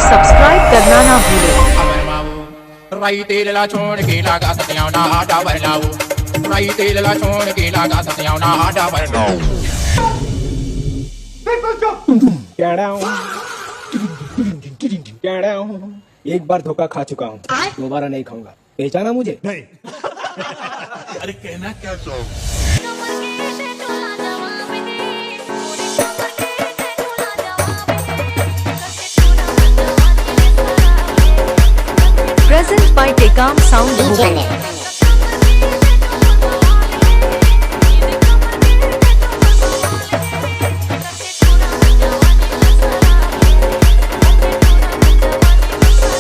Subscribe करना ना भूलें। राई तेल ला छोड़ के लागा सत्याव ना आटा भरलाऊ। राई तेल ला छोड़ के लागा सत्याव ना आटा भरलाऊ। एक बार धोखा खा चुका हूँ, दोबारा नहीं खाऊंगा। पहचाना मुझे? नहीं। अरे कहना क्या चाहो? Present by Tekam Sound Bhuvan.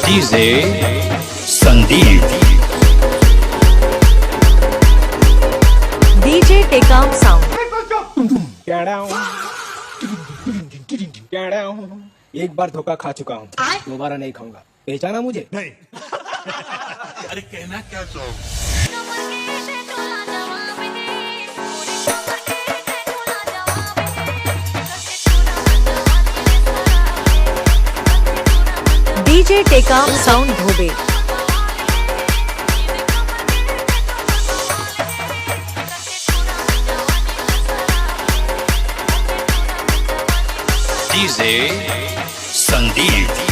DJ Sandeep. DJ Tekam Sound. एक बार धोखा खा चुका हूँ, दोबारा नहीं खाऊंगा। पहचाना मुझे? नहीं। अरे कहना क्या चाहो? DJ Tekam Sound Bhuvan. DJ Sandeep.